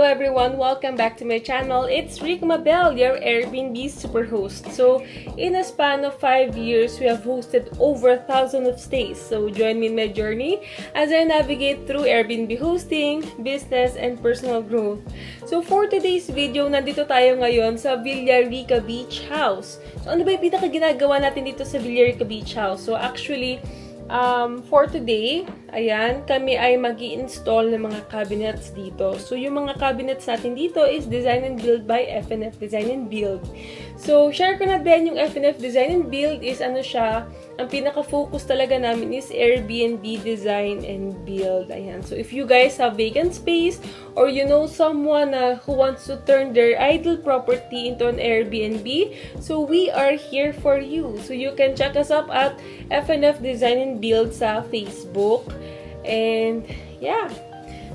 everyone, welcome back to my channel. It's Rick Mabel, your Airbnb superhost. So in a span of 5 years, we have hosted over 1,000 of stays. So join me in my journey as I navigate through Airbnb hosting, business, and personal growth. So for today's video, nandito tayo ngayon sa Villarica Beach House. So ano ba yung pinaka-ginagawa natin dito sa Villarica Beach House? So actually, for today, ayan, kami ay mag-i-install ng mga cabinets dito. So, yung mga cabinets natin dito is Design and Build by FNF Design and Build. So, share ko na din yung FNF Design and Build is ano siya, ang pinaka-focus talaga namin is Airbnb Design and Build. Ayan. So, if you guys have vacant space or you know someone who wants to turn their idle property into an Airbnb, so we are here for you. So, you can check us up at FNF Design and Build sa Facebook. And, yeah.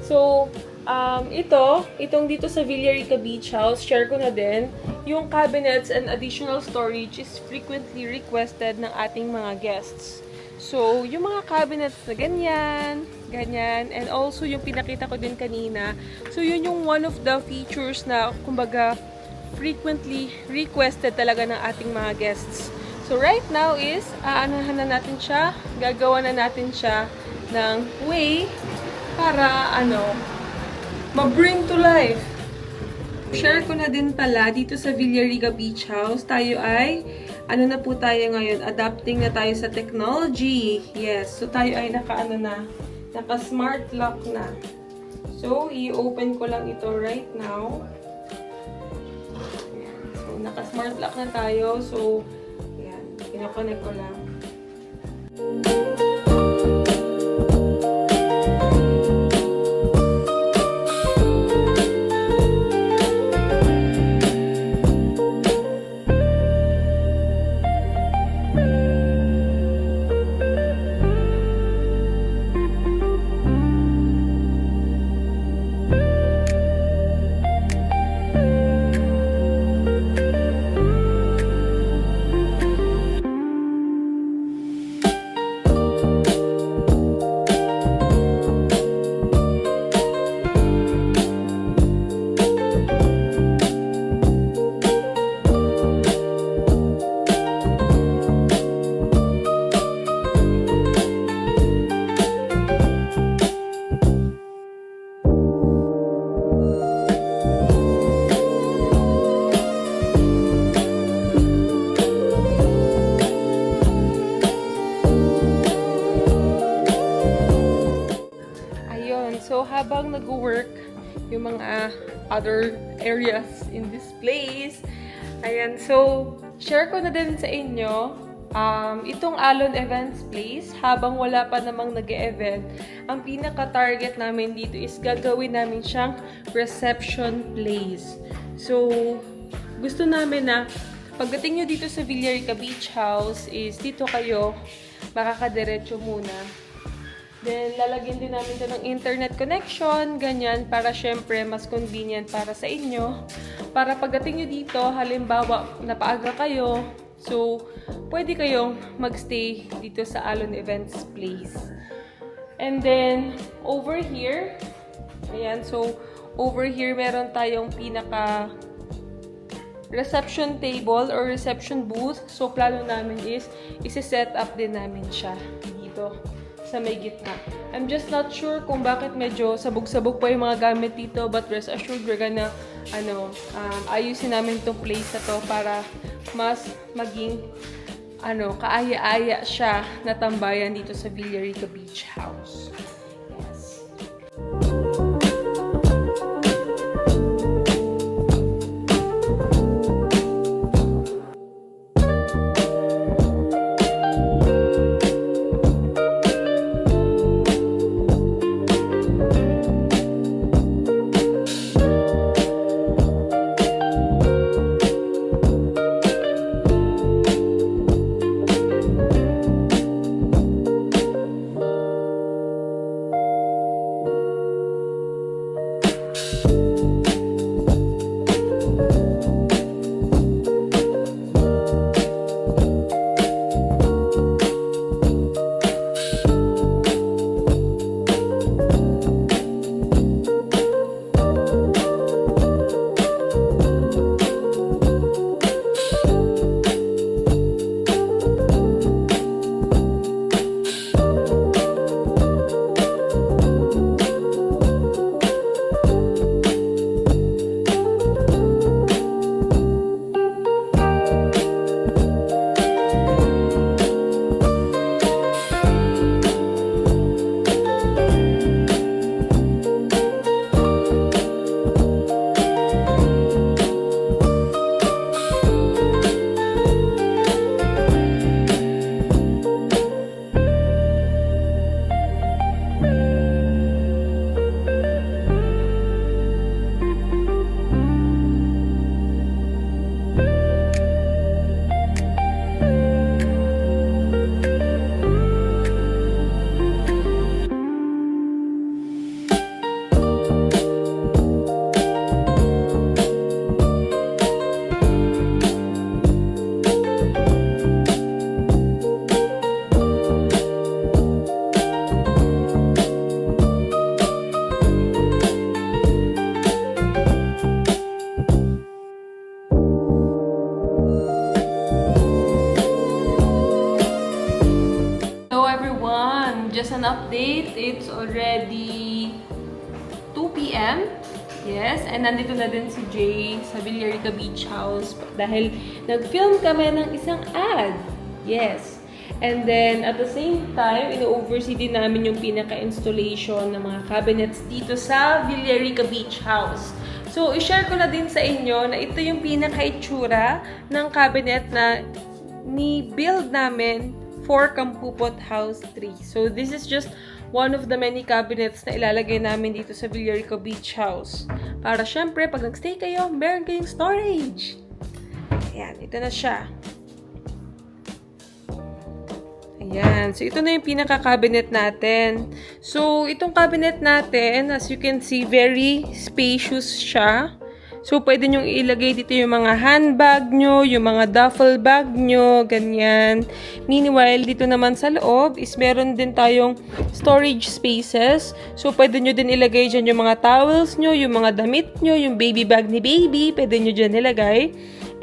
So, itong dito sa Villarica Beach House, share ko na din, yung cabinets and additional storage is frequently requested ng ating mga guests. So, yung mga cabinets na ganyan, and also yung pinakita ko din kanina, so yun yung one of the features na, kumbaga, frequently requested talaga ng ating mga guests. So, right now is, aanahan na natin siya, gagawa na natin siya ng way para, ma-bring to life. Share ko na din pala dito sa Villarica Beach House, tayo ay, na po tayo ngayon, adapting na tayo sa technology. Yes, so tayo ay naka-smart lock na. So, i-open ko lang ito right now. So, naka-smart lock na tayo. So, ayan, pinoconnect ko lang. So, habang nag-work yung mga other areas in this place, ayan, so, share ko na din sa inyo, itong Alon Events Place, habang wala pa namang nag-e-event, ang pinaka-target namin dito is gagawin namin siyang reception place. So, gusto namin na, pagdating nyo dito sa Villarica Beach House, is dito kayo makakadiretso muna. Then, lalagyan din namin ito ng internet connection, ganyan, para syempre mas convenient para sa inyo. Para pagdating nyo dito, halimbawa, napaaga kayo, so, pwede kayong magstay dito sa Alon Events Place. And then, over here, ayan, so, over here, meron tayong pinaka reception table or reception booth. So, plano namin is, isi-set up din namin siya dito sa may gitna. I'm just not sure kung bakit medyo sabog-sabog pa yung mga gamit dito, but rest assured we're gonna ayusin namin itong place na to para mas maging kaaya-aya siya na tambayan dito sa Villarica Beach House. Yes. late. It's already 2 p.m. Yes, and nandito na din si Jay sa Villarica Beach House dahil nag-film kami ng isang ad. Yes. And then, at the same time, ino-oversee din namin yung pinaka-installation ng mga cabinets dito sa Villarica Beach House. So, i-share ko na din sa inyo na ito yung pinaka-itsura ng cabinet na ni-build namin for Kampupot House 3. So, this is just one of the many cabinets na ilalagay namin dito sa Villarica Beach House. Para syempre, pag nag-stay kayo, meron kayong storage. Ayan, ito na siya. Ayan. So, ito na yung pinaka-cabinet natin. So, itong cabinet natin, as you can see, very spacious siya. So, pwede nyong ilagay dito yung mga handbag nyo, yung mga duffel bag nyo, ganyan. Meanwhile, dito naman sa loob is meron din tayong storage spaces. So, pwede nyo din ilagay dyan yung mga towels nyo, yung mga damit nyo, yung baby bag ni baby, pwede nyo dyan ilagay.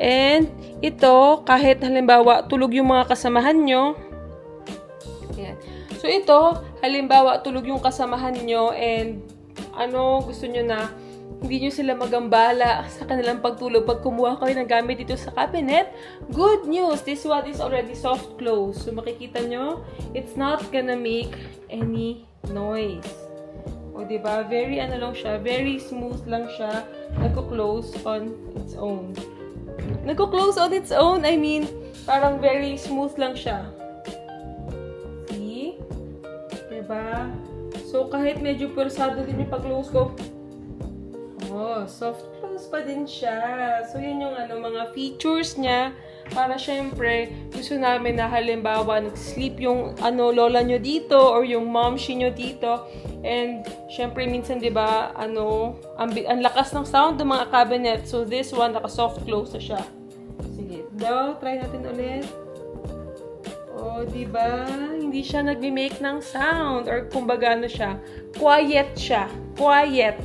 And, ito, kahit halimbawa, tulog yung mga kasamahan nyo. Ayan. So, ito, halimbawa, tulog yung kasamahan nyo and gusto nyo na hindi nyo sila magambala sa kanilang pagtulog pag kumuha kayo ng gamit dito sa cabinet. Good news! This one is already soft close. So, makikita nyo, it's not gonna make any noise. O, diba? Very lang siya. Very smooth lang siya. Nagko-close on its own. Nagko-close on its own, I mean, parang very smooth lang siya. See? Diba? So, kahit medyo persado din yung pag-close ko, soft close pa din siya. So, yun yung mga features niya. Para syempre, gusto namin na halimbawa, nag-sleep yung lola nyo dito or yung momshi nyo dito. And, syempre, minsan, di ba, ang lakas ng sound ng mga cabinet. So, this one, naka-soft close na siya. Sige, try natin ulit. Di ba? Hindi siya nag-make ng sound. Or, kumbaga, siya. Quiet siya. Quiet.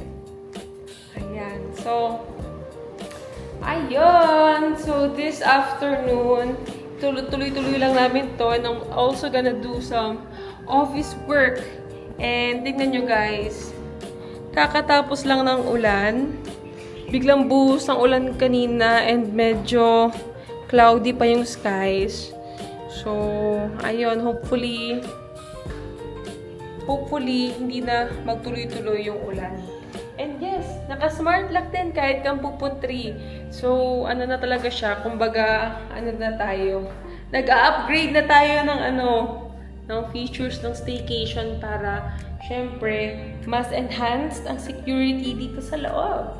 Ayan. So, ayun. So, this afternoon, tuloy-tuloy lang namin to. And I'm also gonna do some office work. And, tingnan nyo guys. Kakatapos lang ng ulan. Biglang buhos ang ulan kanina and medyo cloudy pa yung skies. So, ayun. Hopefully, hindi na magtuloy-tuloy yung ulan. And yes, naka-smart lock din kahit Kampupot 3. So, na talaga siya. Kumbaga, na tayo. Nag-upgrade na tayo ng features ng staycation para, syempre, mas enhanced ang security dito sa loob.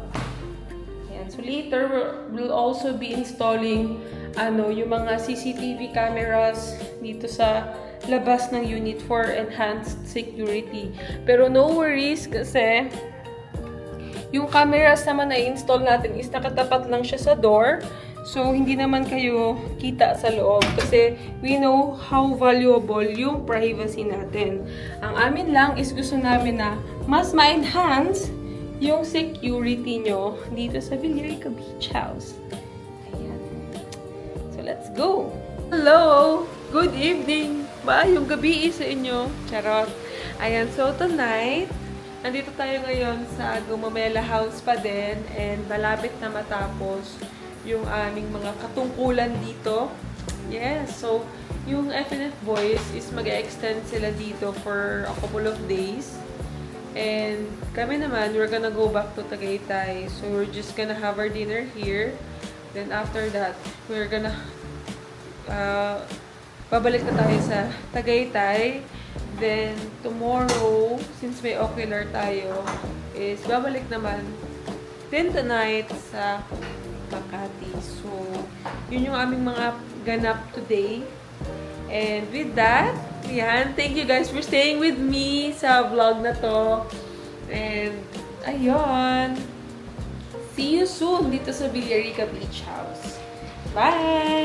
Ayan. So, later, we'll also be installing, yung mga CCTV cameras dito sa labas ng unit for enhanced security. Pero no worries kasi yung cameras naman na install natin is nakatapat lang siya sa door. So, hindi naman kayo kita sa loob kasi we know how valuable yung privacy natin. Ang amin lang is gusto namin na mas ma-enhance yung security nyo dito sa Villarica Beach House. Ayan. So, let's go! Hello! Good evening! Yung gabi sa inyo. Charot. Ayan. So, tonight, nandito tayo ngayon sa Gumamela House pa din and malapit na matapos yung aming mga katungkulan dito. Yes, so yung FNF Boys is mag-extend sila dito for a couple of days. And kami naman, we're gonna go back to Tagaytay. So we're just gonna have our dinner here. Then after that, we're gonna babalik na tayo sa Tagaytay. Then, tomorrow, since may ocular tayo, is babalik naman din tonight sa Makati. So, yun yung aming mga ganap today. And with that, yan, thank you guys for staying with me sa vlog na to. And, ayun. See you soon dito sa Villarica Beach House. Bye!